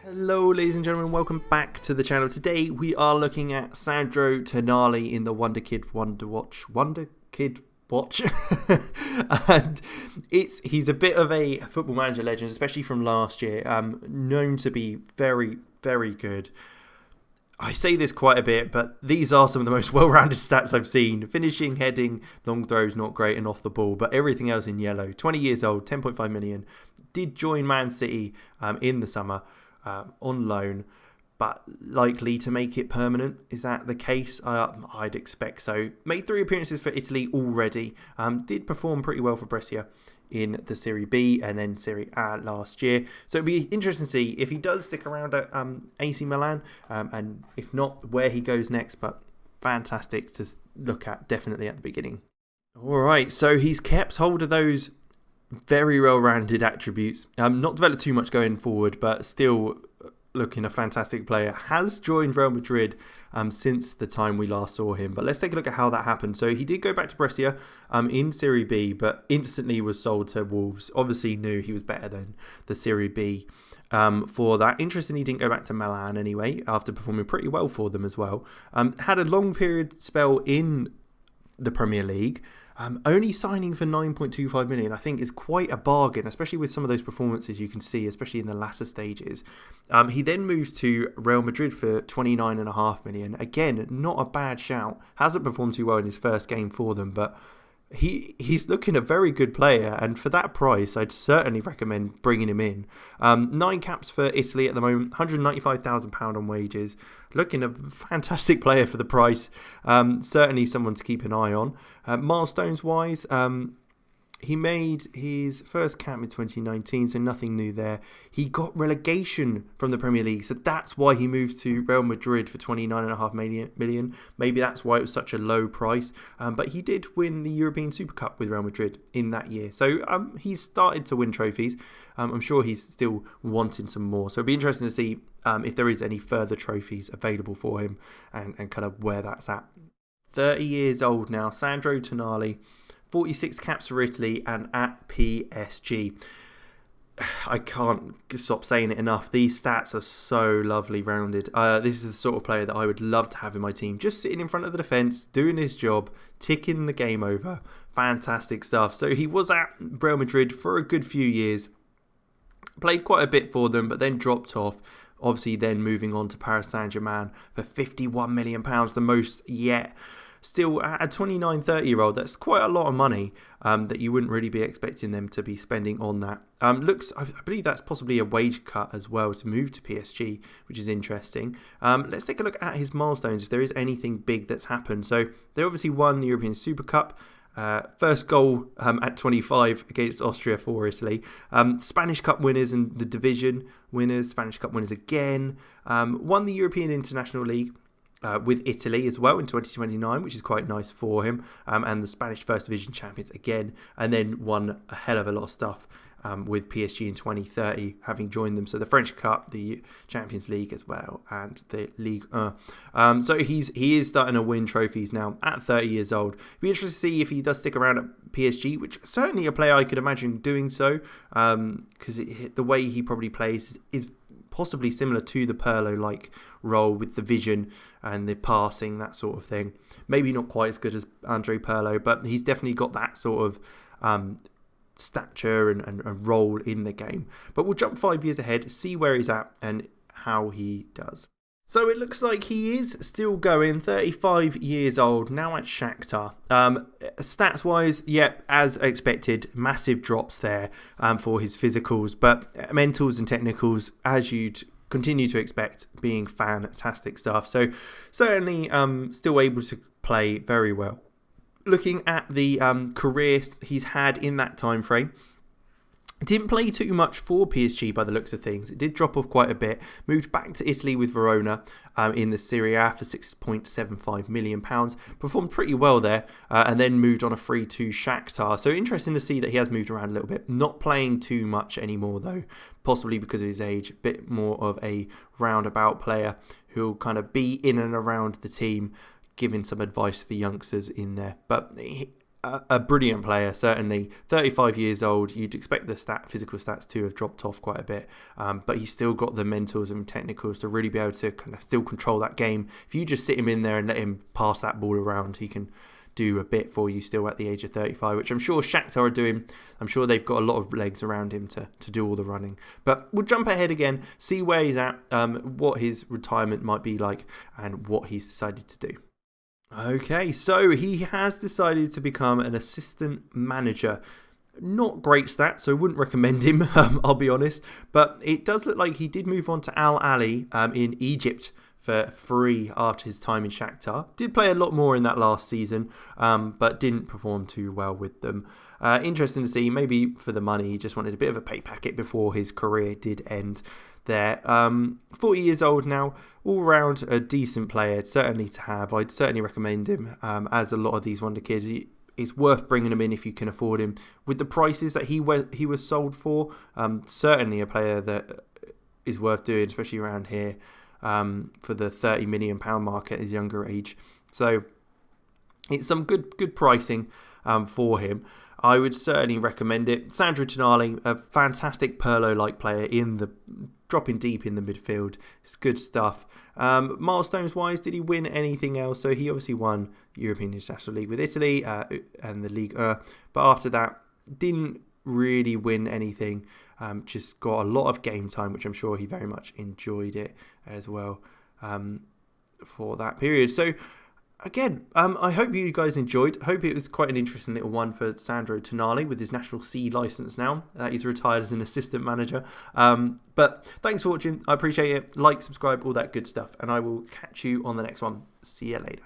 Hello ladies and gentlemen, welcome back to the channel. Today we are looking at Sandro Tonali in the Wonderkid Watch. And he's a bit of a football manager legend, especially from last year, known to be very, very good. I say this quite a bit, but these are some of the most well-rounded stats I've seen. Finishing, heading, long throws, not great, and off the ball, but everything else in yellow. 20 years old, 10.5 million. Did join Man City in the summer on loan, but likely to make it permanent. Is that the case? I'd expect so. Made 3 appearances for Italy already. Did perform pretty well for Brescia in the Serie B and then Serie A last year. So it'd be interesting to see if he does stick around at AC Milan, and if not, where he goes next. But fantastic to look at, definitely at the beginning. All right, so he's kept hold of those very well-rounded attributes. Not developed too much going forward, but still looking a fantastic player. Has joined Real Madrid since the time we last saw him. But let's take a look at how that happened. So he did go back to Brescia in Serie B, but instantly was sold to Wolves. Obviously knew he was better than the Serie B for that. Interestingly, he didn't go back to Milan anyway, after performing pretty well for them as well. Had a long period spell in the Premier League. Only signing for 9.25 million, I think, is quite a bargain, especially with some of those performances you can see, especially in the latter stages. He then moved to Real Madrid for 29.5 million. Again, not a bad shout. Hasn't performed too well in his first game for them, but he's looking a very good player, and for that price, I'd certainly recommend bringing him in. 9 caps for Italy at the moment, £195,000 on wages. Looking a fantastic player for the price. Certainly someone to keep an eye on. Milestones wise, he made his first cap in 2019, so nothing new there. He got relegation from the Premier League, so that's why he moved to Real Madrid for 29.5 million. Maybe that's why it was such a low price. But he did win the European Super Cup with Real Madrid in that year. So he's started to win trophies. I'm sure he's still wanting some more. So it'll be interesting to see if there is any further trophies available for him and kind of where that's at. 30 years old now, Sandro Tonali. 46 caps for Italy and at PSG. I can't stop saying it enough. These stats are so lovely rounded. This is the sort of player that I would love to have in my team. Just sitting in front of the defence, doing his job, ticking the game over. Fantastic stuff. So he was at Real Madrid for a good few years. Played quite a bit for them, but then dropped off. Obviously then moving on to Paris Saint-Germain for £51 million, the most yet. Still, at a 29, 30-year-old, that's quite a lot of money that you wouldn't really be expecting them to be spending on that. I believe that's possibly a wage cut as well to move to PSG, which is interesting. Let's take a look at his milestones, if there is anything big that's happened. So they obviously won the European Super Cup. First goal at 25 against Austria for Italy. Spanish Cup winners and the division winners. Spanish Cup winners again. Won the European International League with Italy as well in 2029, which is quite nice for him, and the Spanish First Division champions again, and then won a hell of a lot of stuff with PSG in 2030, having joined them. So the French Cup, the Champions League as well, and the Ligue 1. So he is starting to win trophies now at 30 years old. Be interested to see if he does stick around at PSG, which certainly a player I could imagine doing so, because the way he probably plays is possibly similar to the Pirlo-like role with the vision and the passing, that sort of thing. Maybe not quite as good as Andre Pirlo, but he's definitely got that sort of stature and role in the game. But we'll jump 5 years ahead, see where he's at and how he does. So it looks like he is still going, 35 years old, now at Shakhtar. Stats-wise, as expected, massive drops there for his physicals, but mentals and technicals, as you'd continue to expect, being fantastic stuff. So certainly still able to play very well. Looking at the career he's had in that time frame, didn't play too much for PSG by the looks of things. It did drop off quite a bit. Moved back to Italy with Verona in the Serie A for £6.75 million. Performed pretty well there and then moved on a free to Shakhtar. So interesting to see that he has moved around a little bit. Not playing too much anymore though, possibly because of his age. A bit more of a roundabout player who'll kind of be in and around the team, giving some advice to the youngsters in there. But a brilliant player, certainly. 35 years old, you'd expect the physical stats to have dropped off quite a bit, but he's still got the mentals and technicals to really be able to kind of still control that game. If you just sit him in there and let him pass that ball around, he can do a bit for you still at the age of 35, which I'm sure Shakhtar are doing. I'm sure they've got a lot of legs around him to do all the running. But we'll jump ahead again, see where he's at, what his retirement might be like, and what he's decided to do. Okay, so he has decided to become an assistant manager. Not great stats, so I wouldn't recommend him, I'll be honest. But it does look like he did move on to Al Ahly in Egypt for free after his time in Shakhtar. Did play a lot more in that last season, but didn't perform too well with them. Interesting to see, maybe for the money, he just wanted a bit of a pay packet before his career did end there. 40 years old now, all round a decent player, certainly to have. I'd certainly recommend him, as a lot of these Wonderkids. It's worth bringing him in if you can afford him. With the prices that he was sold for, certainly a player that is worth doing, especially around here. For the £30 million mark at his younger age. So it's some good pricing for him. I would certainly recommend it. Sandro Tonali, a fantastic Pirlo-like player dropping deep in the midfield. It's good stuff. Milestones-wise, did he win anything else? So he obviously won European International League with Italy and the Ligue 1. But after that, didn't really win anything. Just got a lot of game time, which I'm sure he very much enjoyed it as well for that period. So again, I hope you guys enjoyed. Hope it was quite an interesting little one for Sandro Tonali with his National C licence now. He's retired as an assistant manager. But thanks for watching. I appreciate it. Like, subscribe, all that good stuff. And I will catch you on the next one. See you later.